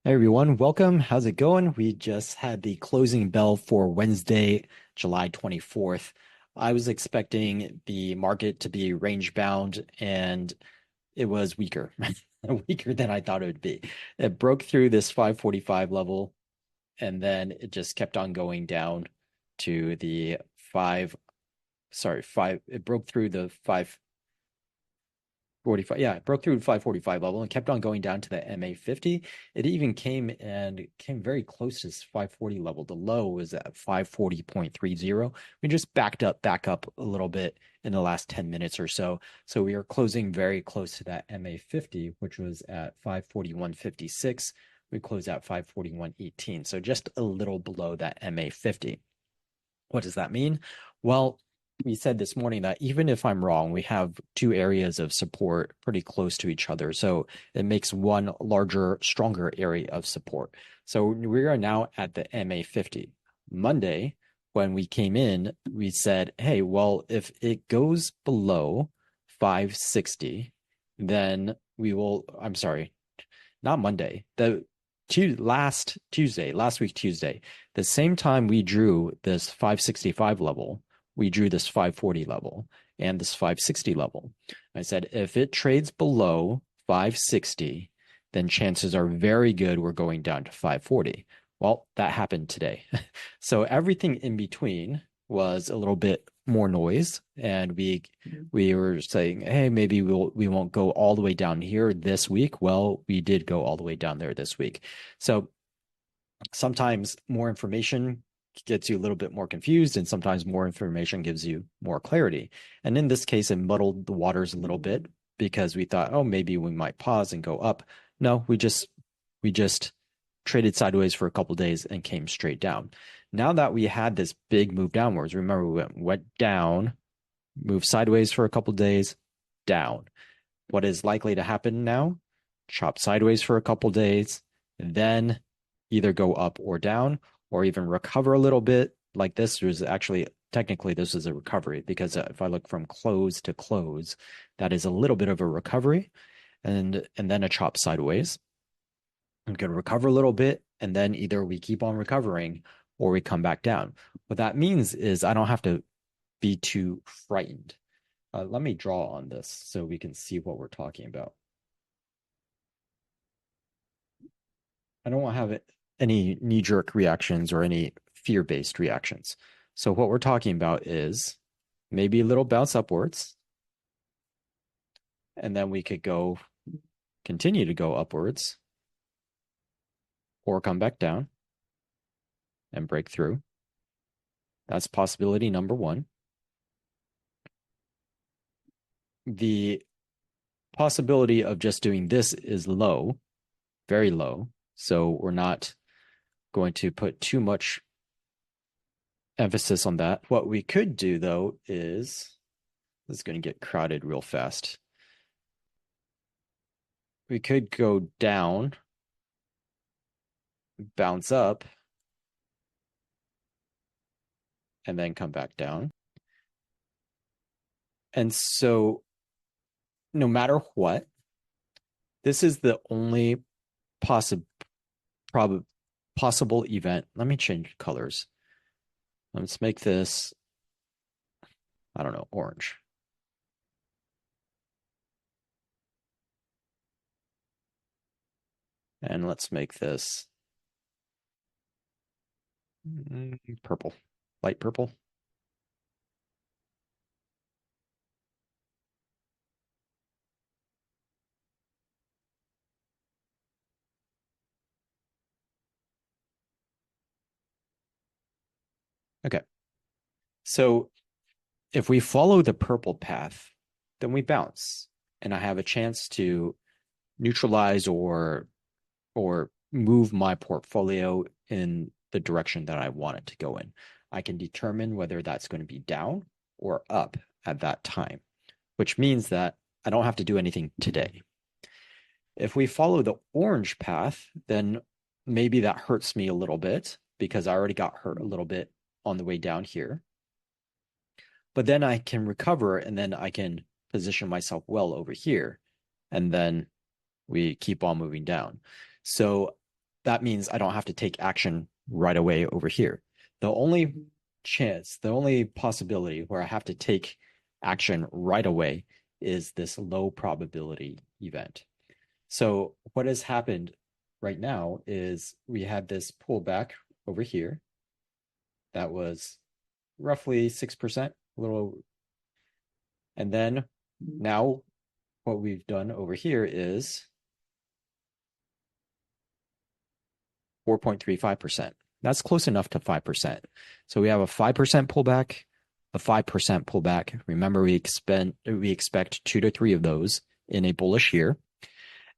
Hey everyone, welcome. How's it going? We just had the closing bell for Wednesday, July 24th. I was expecting the market to be range bound, and it was weaker, weaker than I thought it would be. It broke through this 545 level, and then it just kept on going down to the five. It broke through the 545. Yeah, it broke through the 545 level and kept on going down to the MA50. It even came very close to this 540 level. The low was at 540.30. We just back up a little bit in the last 10 minutes or so. So we are closing very close to that MA50, which was at 541.56. We closed at 541.18. So just a little below that MA50. What does that mean? Well, we said this morning that even if I'm wrong, we have two areas of support pretty close to each other. So it makes one larger, stronger area of support. So we are now at the MA50. Monday, when we came in, we said, hey, well, if it goes below 560, then we will, I'm sorry, not Monday, last week, Tuesday, the same time we drew this 565 level, we drew this 540 level and this 560 level. I said, if it trades below 560, then chances are very good we're going down to 540. Well, that happened today. So everything in between was a little bit more noise, and we were saying, hey, maybe we won't go all the way down here this week. Well, we did go all the way down there this week. So sometimes more information gets you a little bit more confused, and sometimes more information gives you more clarity. And in this case, it muddled the waters a little bit because we thought, oh, maybe we might pause and go up. No, we just traded sideways for a couple of days and came straight down. Now that we had this big move downwards, remember we went down, moved sideways for a couple of days, down. What is likely to happen now? Chop sideways for a couple of days, and then either go up or down, or even recover a little bit. Like this was actually, technically, this is a recovery because if I look from close to close, that is a little bit of a recovery, and then a chop sideways. We could recover a little bit, and then either we keep on recovering or we come back down. What that means is I don't have to be too frightened. Let me draw on this so we can see what we're talking about. I don't want to have any knee-jerk reactions or any fear-based reactions. So what we're talking about is maybe a little bounce upwards, and then we could continue to go upwards, or come back down and break through. That's possibility number one. The possibility of just doing this is low, very low. So we're not going to put too much emphasis on that. What we could do, though, is this is going to get crowded real fast. We could go down, bounce up, and then come back down. And so no matter what, this is the only possible event. Let me change colors. Let's make this, I don't know, orange. And let's make this purple, light purple. Okay. So if we follow the purple path, then we bounce, and I have a chance to neutralize or move my portfolio in the direction that I want it to go in. I can determine whether that's going to be down or up at that time, which means that I don't have to do anything today. If we follow the orange path, then maybe that hurts me a little bit because I already got hurt a little bit on the way down here. But then I can recover, and then I can position myself well over here, and then we keep on moving down. So that means I don't have to take action right away over here. The only chance, the only possibility where I have to take action right away is this low probability event. So what has happened right now is we had this pullback over here that was roughly 6%, a little. And then now what we've done over here is 4.35%. That's close enough to 5%. So we have a 5% pullback, a 5% pullback. Remember, we expect 2 to 3 of those in a bullish year.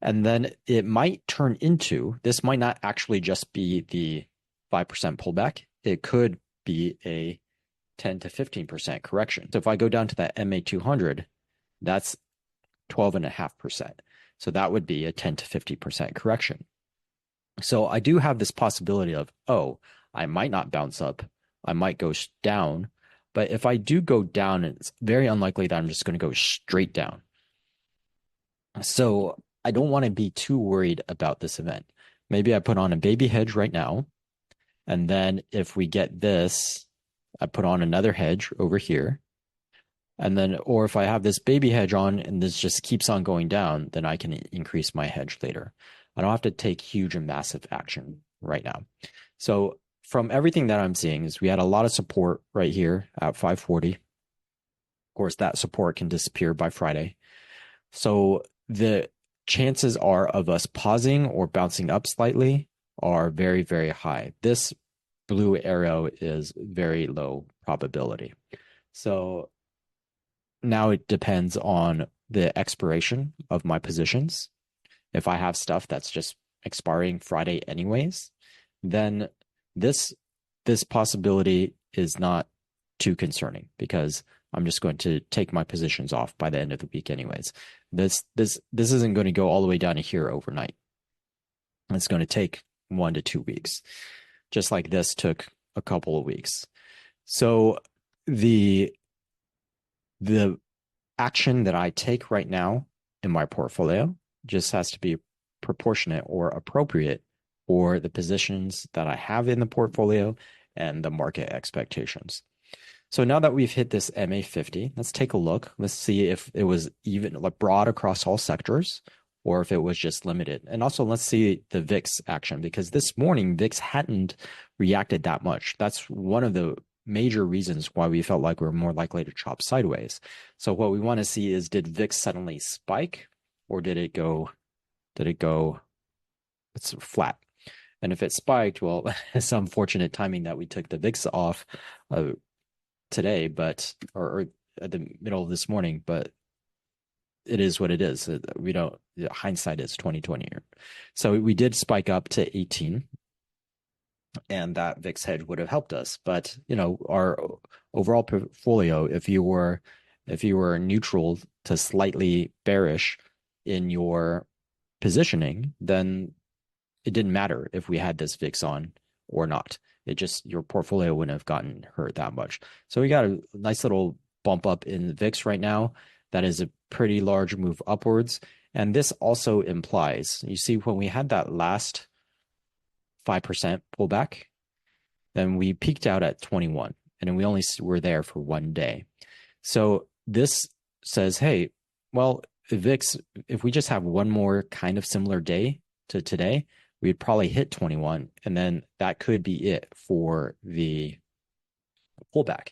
And then it might turn into, this might not actually just be the 5% pullback. It could be a 10 to 15% correction. So if I go down to that MA200, that's 12.5%. So that would be a 10 to 50% correction. So I do have this possibility of, oh, I might not bounce up. I might go down. But if I do go down, it's very unlikely that I'm just going to go straight down. So I don't want to be too worried about this event. Maybe I put on a baby hedge right now. And then if we get this, I put on another hedge over here. And then, or if I have this baby hedge on and this just keeps on going down, then I can increase my hedge later. I don't have to take huge and massive action right now. So from everything that I'm seeing is we had a lot of support right here at 540. Of course, that support can disappear by Friday. So the chances are of us pausing or bouncing up slightly are very, very high. This blue arrow is very low probability. So now it depends on the expiration of my positions. If I have stuff that's just expiring Friday anyways, then this possibility is not too concerning because I'm just going to take my positions off by the end of the week anyways. This isn't going to go all the way down to here overnight. It's going to take 1 to 2 weeks, just like this took a couple of weeks. So the action that I take right now in my portfolio just has to be proportionate or appropriate for the positions that I have in the portfolio and the market expectations. So now that we've hit this MA50, let's take a look. Let's see if it was even like broad across all sectors or if it was just limited. And also let's see the VIX action because this morning VIX hadn't reacted that much. That's one of the major reasons why we felt like we were more likely to chop sideways. So what we want to see is, did VIX suddenly spike or did it go it's flat? And if it spiked, well, it's unfortunate timing that we took the VIX off today, but or at the middle of this morning, but it is what it is. We don't, hindsight is 2020. So we did spike up to 18 and that VIX hedge would have helped us. But, our overall portfolio, if you were neutral to slightly bearish in your positioning, then it didn't matter if we had this VIX on or not. It just, your portfolio wouldn't have gotten hurt that much. So we got a nice little bump up in the VIX right now. That is a pretty large move upwards. And this also implies, you see, when we had that last 5% pullback, then we peaked out at 21 and we only were there for 1 day. So this says, hey, well, VIX, if we just have one more kind of similar day to today, we'd probably hit 21. And then that could be it for the pullback.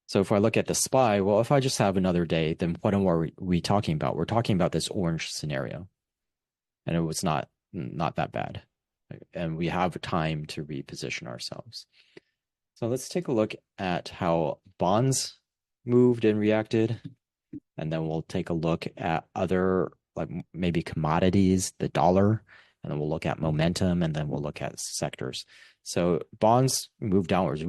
So if I look at the SPY, well, if I just have another day, then what are we talking about? We're talking about this orange scenario. And it was not that bad. And we have time to reposition ourselves. So let's take a look at how bonds moved and reacted. And then we'll take a look at other, like maybe commodities, the dollar, and then we'll look at momentum, and then we'll look at sectors. So bonds moved downwards.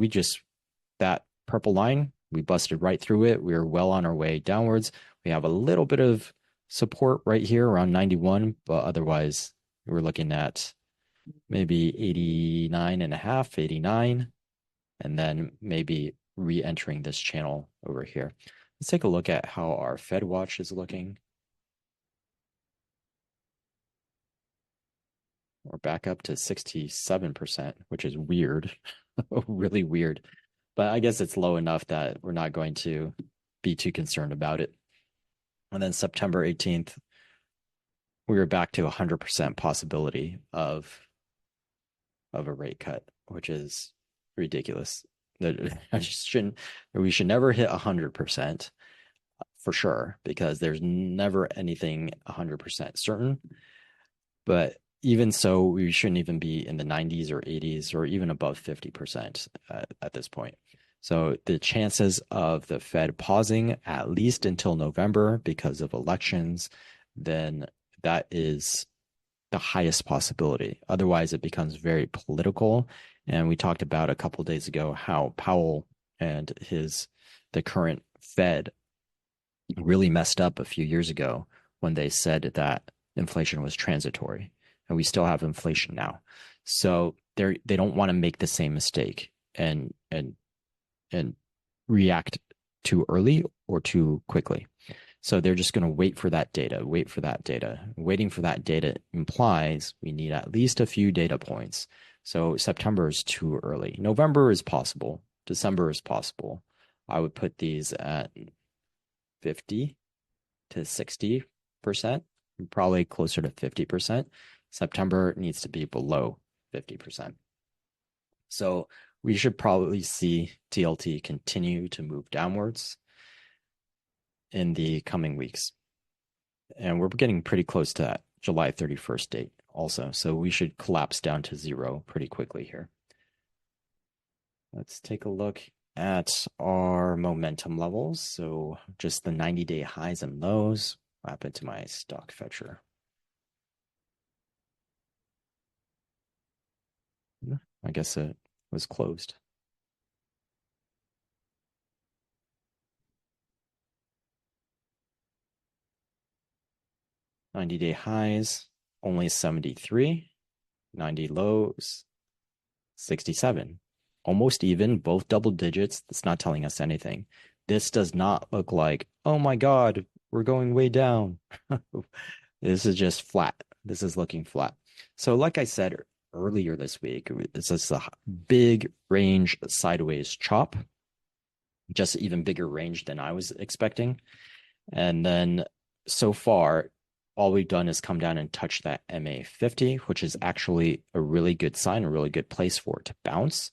That purple line, we busted right through it. We were well on our way downwards. We have a little bit of support right here around 91, but otherwise we're looking at maybe 89.5, 89, and then maybe re-entering this channel over here. Let's take a look at how our Fed watch is looking. We're back up to 67%, which is weird, really weird. But I guess it's low enough that we're not going to be too concerned about it. And then September 18th, we were back to 100% possibility of a rate cut, which is ridiculous. We should never hit 100% for sure, because there's never anything 100% certain. But even so, we shouldn't even be in the 90s or 80s or even above 50% at this point. So the chances of the Fed pausing at least until November because of elections, then that is the highest possibility. Otherwise, it becomes very political. And we talked about a couple of days ago how Powell and the current Fed really messed up a few years ago when they said that inflation was transitory, and we still have inflation now. So they don't want to make the same mistake and react too early or too quickly. So they're just going to wait for that data. Waiting for that data implies we need at least a few data points. So September is too early. November is possible. December is possible. I would put these at 50 to 60%, probably closer to 50%. September needs to be below 50%. So we should probably see TLT continue to move downwards in the coming weeks. And we're getting pretty close to that July 31st date also. So we should collapse down to zero pretty quickly here. Let's take a look at our momentum levels. So just the 90-day highs and lows. What happened to my stock fetcher? I guess it was closed. "90-day highs, only 73. 90 lows, 67. Almost even, both double digits. That's not telling us anything. This does not look like, oh my God, we're going way down. This is just flat. This is looking flat. So like I said earlier this week, it's just a big range sideways chop, just even bigger range than I was expecting. And then so far, all we've done is come down and touch that MA50, which is actually a really good sign, a really good place for it to bounce.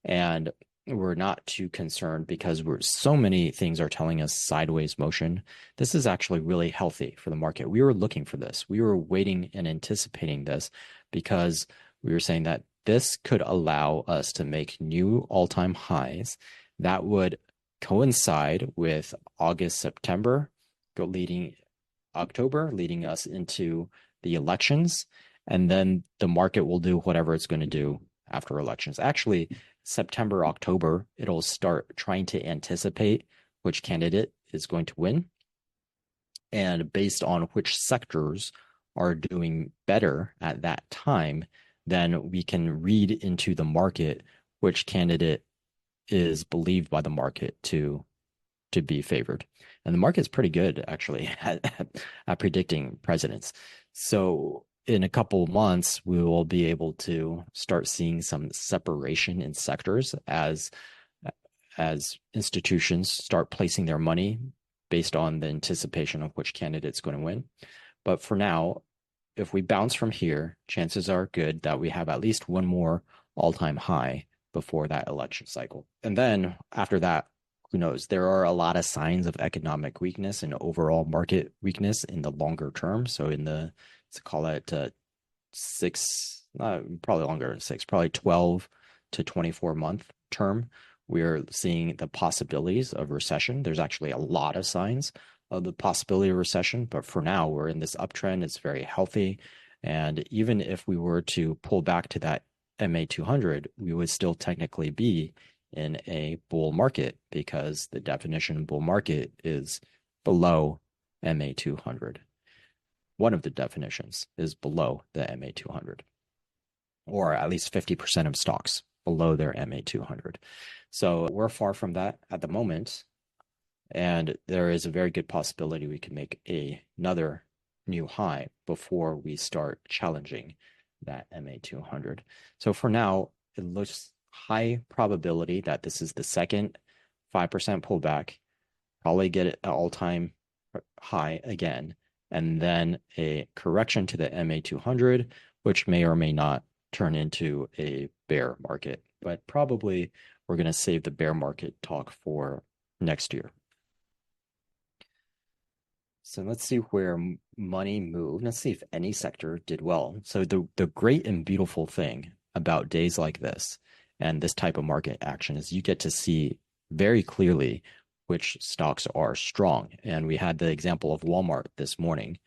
And we're not too concerned because so many things are telling us sideways motion. This is actually really healthy for the market. We were looking for this. We were waiting and anticipating this because we were saying that this could allow us to make new all-time highs that would coincide with August, September, leading October, leading us into the elections. And then the market will do whatever it's going to do after elections. Actually, September, October, it'll start trying to anticipate which candidate is going to win. And based on which sectors are doing better at that time, then we can read into the market which candidate is believed by the market to be favored. And the market's pretty good, actually, at predicting presidents. So in a couple of months, we will be able to start seeing some separation in sectors as institutions start placing their money based on the anticipation of which candidate's going to win. But for now, if we bounce from here, chances are good that we have at least one more all-time high before that election cycle. And then after that, who knows? There are a lot of signs of economic weakness and overall market weakness in the longer term. So in the, let's call it probably longer than 6, probably 12 to 24 month term, we're seeing the possibilities of recession. There's actually a lot of signs of the possibility of recession, but for now we're in this uptrend. It's very healthy. And even if we were to pull back to that MA200, we would still technically be in a bull market because the definition of bull market is below MA200. One of the definitions is below the MA200, or at least 50% of stocks below their MA200. So we're far from that at the moment. And there is a very good possibility we can make another new high before we start challenging that MA200. So for now, it looks high probability that this is the second 5% pullback, probably get it at all-time high again, and then a correction to the MA200, which may or may not turn into a bear market. But probably we're going to save the bear market talk for next year. So let's see where money moved. Let's see if any sector did well. So the great and beautiful thing about days like this and this type of market action is you get to see very clearly which stocks are strong. And we had the example of Walmart this morning.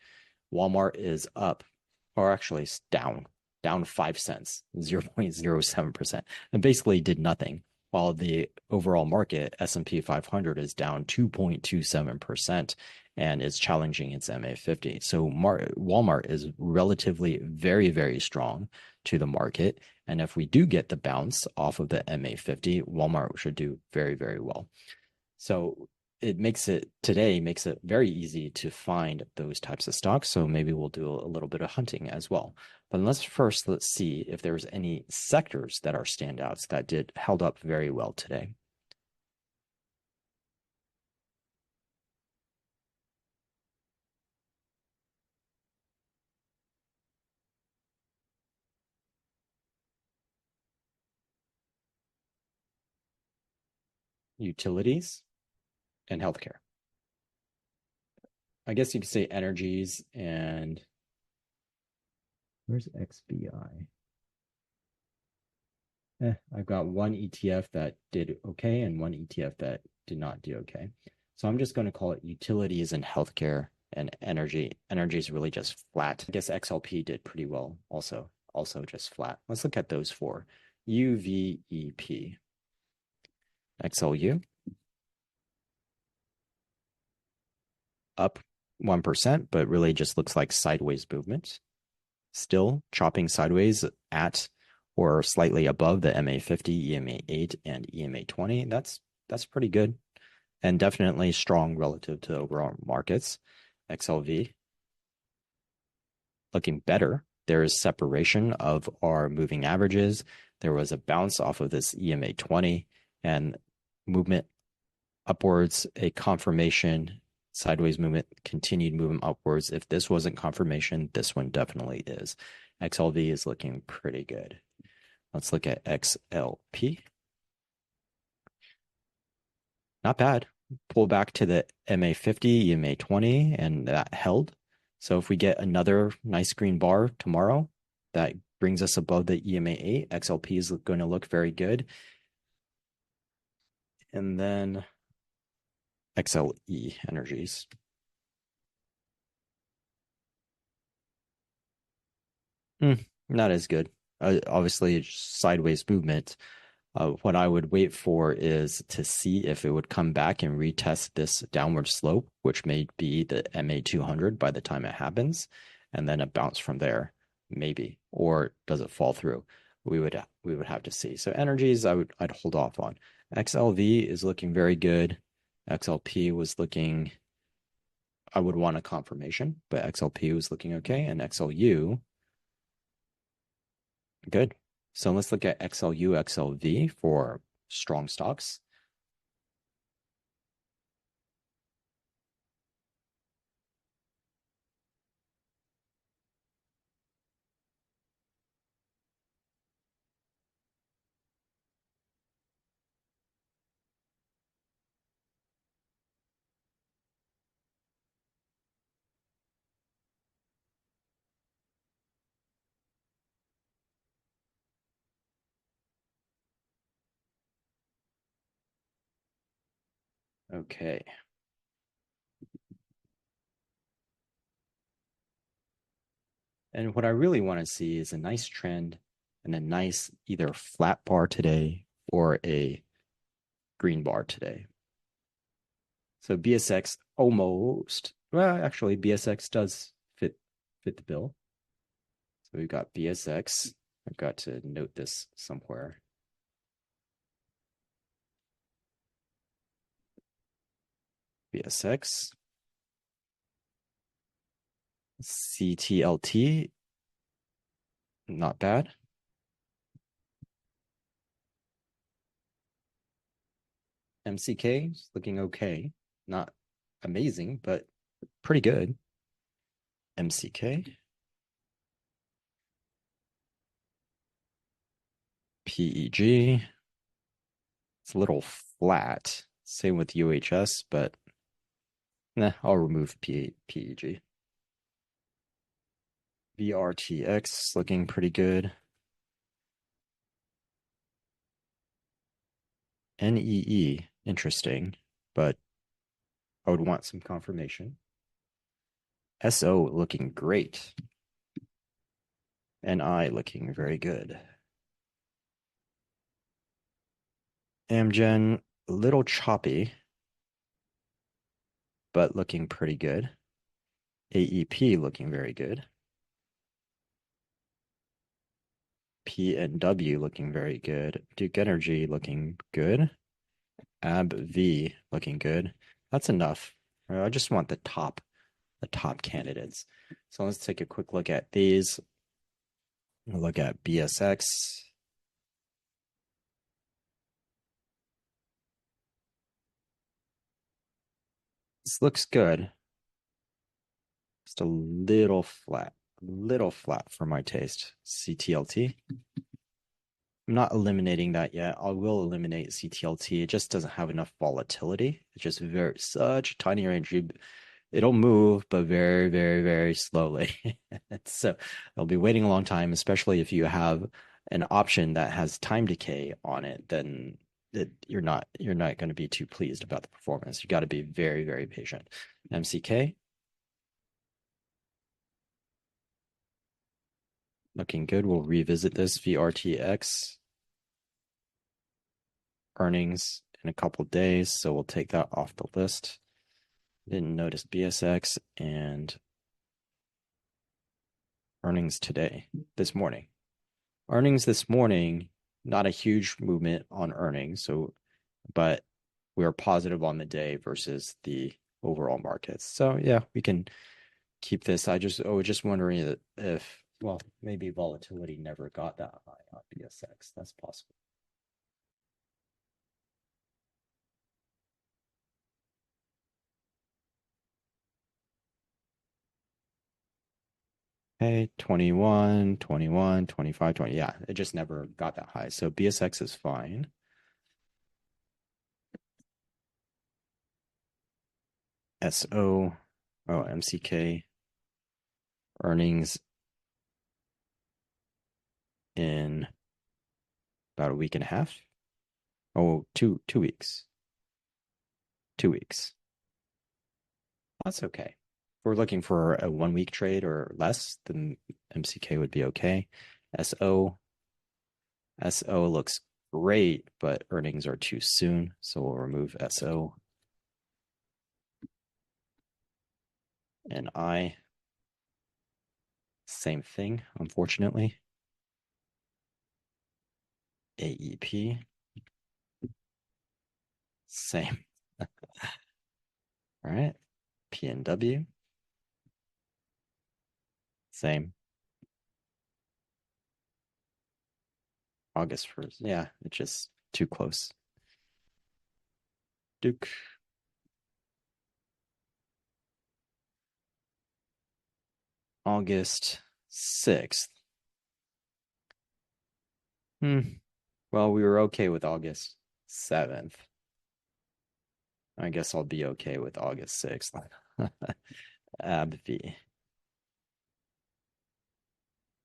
Walmart is up, or actually it's down 5 cents, 0.07%, and basically did nothing. While the overall market, S&P 500, is down 2.27% and is challenging its MA50. So Walmart is relatively very, very strong to the market. And if we do get the bounce off of the MA50, Walmart should do very, very well. So it makes it very easy to find those types of stocks. So maybe we'll do a little bit of hunting as well. But let's see if there's any sectors that are standouts that held up very well today. Utilities and healthcare. I guess you could say energies and where's XBI? I've got one ETF that did okay and one ETF that did not do okay. So I'm just going to call it utilities and healthcare and energy. Energy is really just flat. I guess XLP did pretty well also just flat. Let's look at those four. UVEP. XLU. Up 1%, but really just looks like sideways movement. Still chopping sideways at or slightly above the MA50, EMA8, and EMA20. That's pretty good and definitely strong relative to overall markets. XLV looking better. There is separation of our moving averages. There was a bounce off of this EMA20 and movement upwards, a confirmation, sideways movement, continued movement upwards. If this wasn't confirmation, this one definitely is. XLV is looking pretty good. Let's look at XLP. Not bad. Pull back to the MA50, EMA20, and that held. So if we get another nice green bar tomorrow, that brings us above the EMA8. XLP is going to look very good. And then XLE Energies. Not as good. Obviously, sideways movement. What I would wait for is to see if it would come back and retest this downward slope, which may be the MA200 by the time it happens, and then a bounce from there, maybe. Or does it fall through? We would have to see. So energies, I'd hold off on. XLV is looking very good. XLP was looking. I would want a confirmation, but XLP was looking okay, and XLU good. So let's look at XLU, XLV for strong stocks. Okay. And what I really want to see is a nice trend and a nice either flat bar today or a green bar today. So BSX almost, well, actually BSX does fit the bill. So we've got BSX. I've got to note this somewhere. BSX. CTLT not bad. MCK is looking okay. Not amazing, but pretty good. MCK. PEG. It's a little flat. Same with UHS, but nah, I'll remove PEG. VRTX looking pretty good. NEE, interesting, but I would want some confirmation. SO looking great. NI looking very good. Amgen, a little choppy, but looking pretty good. AEP looking very good. PNW looking very good. Duke Energy looking good. AbbVie looking good. That's enough. I just want the top candidates. So let's take a quick look at these. We'll look at BSX. This looks good. Just a little flat for my taste. CTLT. I'm not eliminating that yet. I will eliminate CTLT. It just doesn't have enough volatility. It's just such a tiny range. It'll move, but very, very, very slowly. So I'll be waiting a long time, especially if you have an option that has time decay on it, then you're not going to be too pleased about the performance. You got to be very, very patient. MCK. Looking good. We'll revisit this VRTX earnings in a couple days, so we'll take that off the list. Didn't notice BSX and earnings this morning. Earnings this morning, not a huge movement on earnings, but we are positive on the day versus the overall markets. So yeah, we can keep this. I was just wondering if well, maybe volatility never got that high on BSX. That's possible. Okay, 21, 21, 25, 20. Yeah, it just never got that high. So BSX is fine. SO, MCK earnings in about a week and a half. Oh, 2 weeks. 2 weeks. That's okay. If we're looking for a 1 week trade or less, then MCK would be okay. SO looks great, but earnings are too soon, so we'll remove SO. And same thing, unfortunately. AEP, same. All right. PNW, same. August 1st. Yeah, it's just too close. Duke. August 6th. Well, we were okay with August 7th. I guess I'll be okay with August 6th. AbbVie.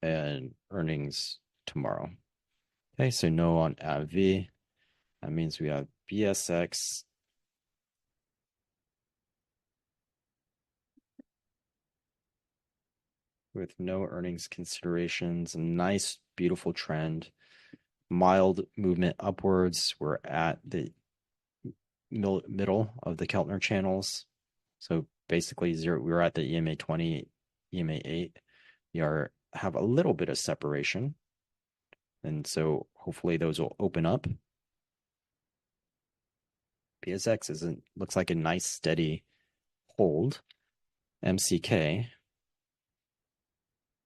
And earnings tomorrow. Okay, so no on AbbVie. That means we have BSX. With no earnings considerations. A nice, beautiful trend. Mild movement upwards. We're at the middle of the Keltner channels. So basically we're at the EMA 20, EMA 8. We have a little bit of separation. And so hopefully those will open up. PSX looks like a nice steady hold. MCK.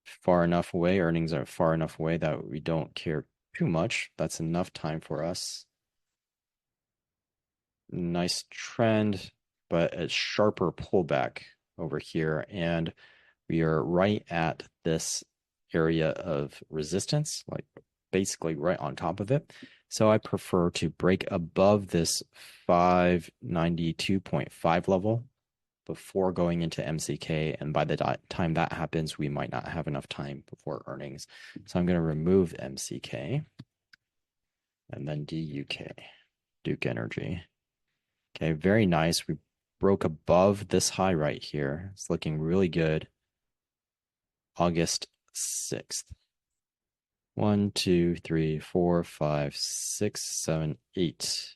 far enough away. Earnings are far enough away that we don't care too much. That's enough time for us. Nice trend, but a sharper pullback over here. And we are right at this area of resistance, like basically right on top of it. So I prefer to break above this 592.5 level before going into MCK. And by the time that happens, we might not have enough time before earnings. So I'm going to remove MCK and then DUK, Duke Energy. Okay, very nice. We broke above this high right here. It's looking really good. August 6th. 1, 2, 3, 4, 5, 6, 7, 8.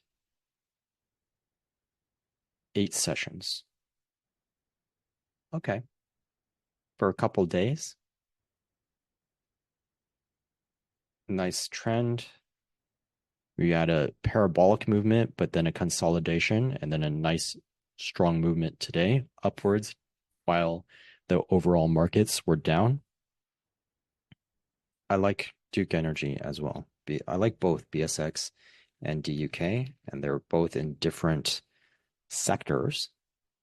8 sessions. Okay. For a couple days. Nice trend. We had a parabolic movement, but then a consolidation, and then a nice strong movement today upwards, while the overall markets were down. I like Duke Energy as well. I like both BSX and DUK, and they're both in different sectors.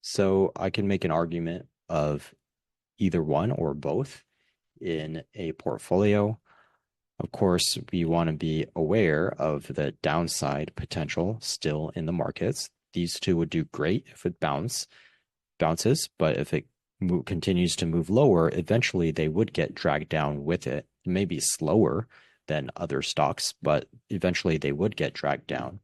So I can make an argument of either one or both in a portfolio. Of course, we want to be aware of the downside potential still in the markets. These two would do great if it bounces, but if it continues to move lower, eventually they would get dragged down with it. Maybe slower than other stocks, but eventually they would get dragged down.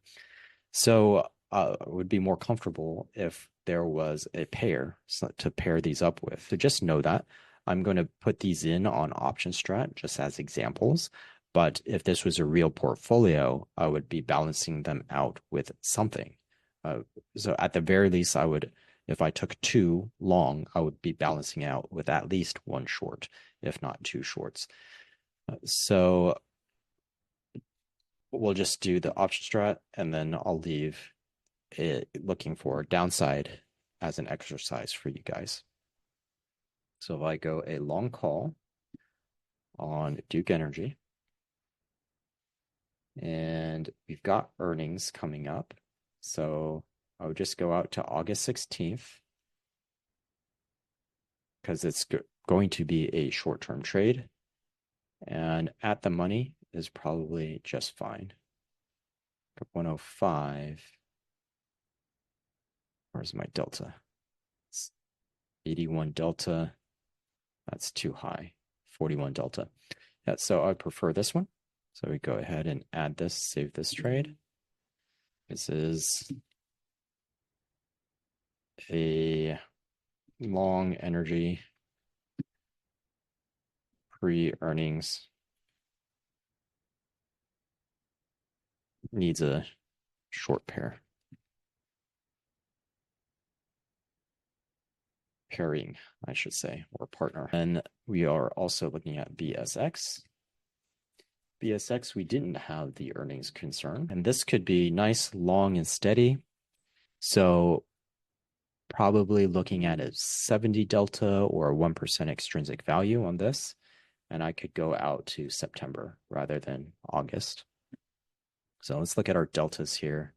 So it would be more comfortable if there was a pair to pair these up with. So just know that. I'm going to put these in on option strat just as examples. But if this was a real portfolio, I would be balancing them out with something. So at the very least, I would, if I took 2 long, I would be balancing out with at least 1 short, if not 2 shorts. So we'll just do the option strat, and then I'll leave it looking for downside as an exercise for you guys. So if I go a long call on Duke Energy, and we've got earnings coming up, so I would just go out to August 16th because it's going to be a short-term trade, and at the money is probably just fine. 105. Where's my delta? It's 81 delta. That's too high. 41 delta. Yeah, so I prefer this one. So we go ahead and add this, save this trade. This is a long energy pre-earnings. Needs a short pair. Pairing, I should say, or partner. And we are also looking at BSX. BSX, we didn't have the earnings concern, and this could be nice, long, and steady. So probably looking at a 70 delta or a 1% extrinsic value on this. And I could go out to September rather than August. So let's look at our deltas here.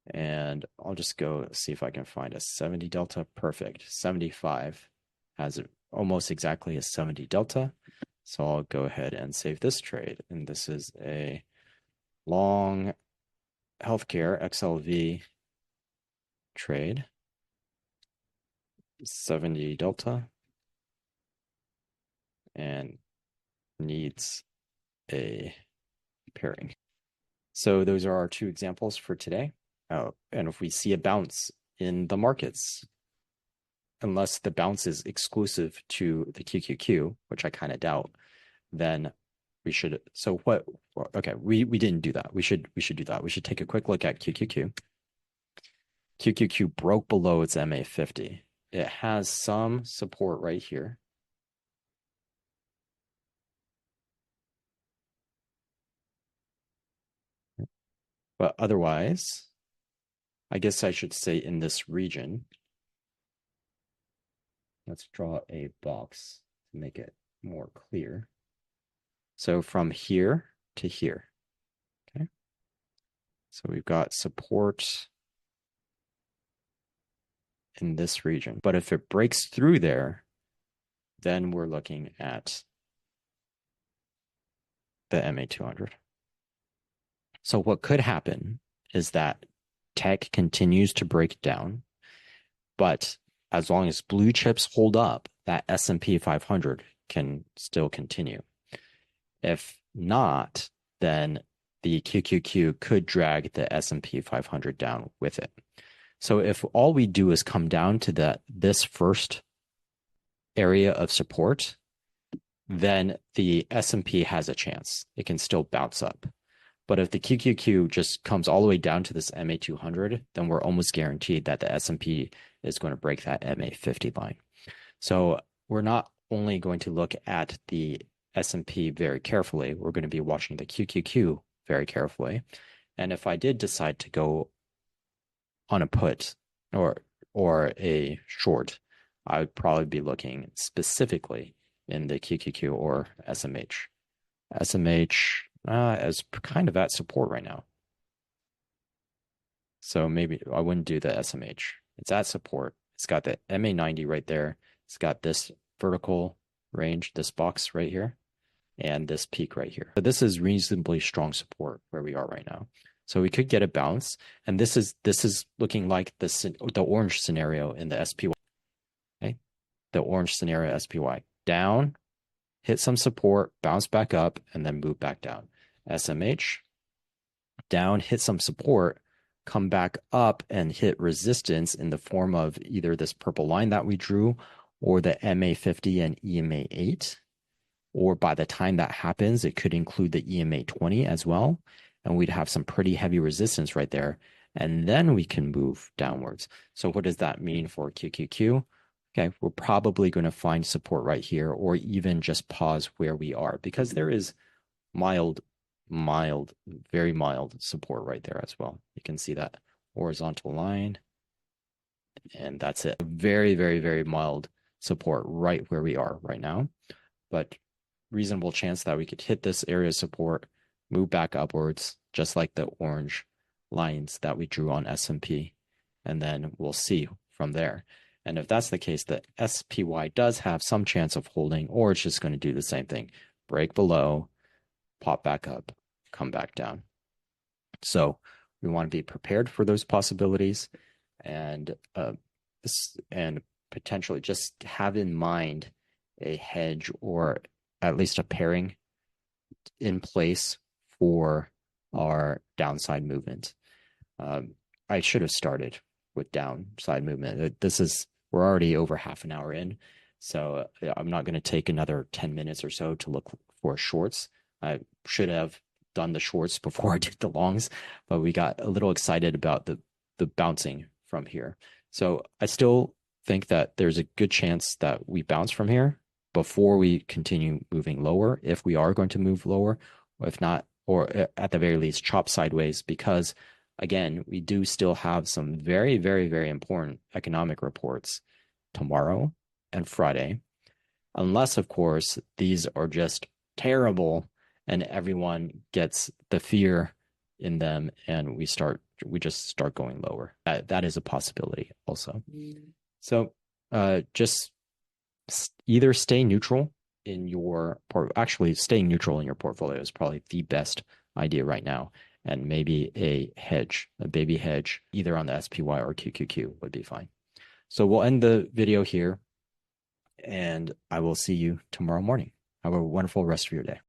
And I'll just go see if I can find a 70 delta. Perfect. 75 has almost exactly a 70 delta. So I'll go ahead and save this trade. And this is a long healthcare XLV trade. 70 delta. And needs a pairing. So those are our 2 examples for today. And if we see a bounce in the markets, unless the bounce is exclusive to the QQQ, which I kind of doubt, then we should. So what? Okay, we didn't do that. We should do that. We should take a quick look at QQQ. QQQ broke below its MA50. It has some support right here. But otherwise, I guess I should say in this region, let's draw a box to make it more clear. So from here to here, okay? So we've got support in this region. But if it breaks through there, then we're looking at the MA200. So what could happen is that tech continues to break down, but as long as blue chips hold up, that S&P 500 can still continue. If not, then the QQQ could drag the S&P 500 down with it. So if all we do is come down to this first area of support, then the S&P has a chance. It can still bounce up. But if the QQQ just comes all the way down to this MA200, then we're almost guaranteed that the S&P is going to break that MA50 line. So we're not only going to look at the S&P very carefully, we're going to be watching the QQQ very carefully. And if I did decide to go on a put or a short, I would probably be looking specifically in the QQQ or SMH. SMH is kind of at support right now. So maybe I wouldn't do the SMH. It's at support. It's got the MA90 right there. It's got this vertical range, this box right here, and this peak right here. So this is reasonably strong support where we are right now. So we could get a bounce, and this is looking like the orange scenario in the SPY. Okay, the orange scenario SPY down, hit some support, bounce back up, and then move back down. SMH down, hit some support, come back up and hit resistance in the form of either this purple line that we drew or the MA50 and EMA8. Or by the time that happens, it could include the EMA20 as well. And we'd have some pretty heavy resistance right there. And then we can move downwards. So what does that mean for QQQ? Okay, we're probably going to find support right here or even just pause where we are because there is mild, very mild support right there as well. You can see that horizontal line. And that's it. Very, very, very mild support right where we are right now. But reasonable chance that we could hit this area of support, move back upwards, just like the orange lines that we drew on S&P. And then we'll see from there. And if that's the case, the SPY does have some chance of holding, or it's just going to do the same thing. Break below, pop back up, come back down. So we want to be prepared for those possibilities and potentially just have in mind a hedge or at least a pairing in place for our downside movement. I should have started with downside movement. We're already over half an hour in, so I'm not going to take another 10 minutes or so to look for shorts. I should have done the shorts before I did the longs, but we got a little excited about the bouncing from here. So I still think that there's a good chance that we bounce from here before we continue moving lower, if we are going to move lower, or if not, or at the very least chop sideways, because again, we do still have some very, very, very important economic reports tomorrow and Friday, unless of course these are just terrible and everyone gets the fear in them and we just start going lower. That is a possibility also. So just either stay neutral in your actually staying neutral in your portfolio is probably the best idea right now, and maybe a baby hedge either on the SPY or QQQ would be fine. So we'll end the video here and I will see you tomorrow morning. Have a wonderful rest of your day.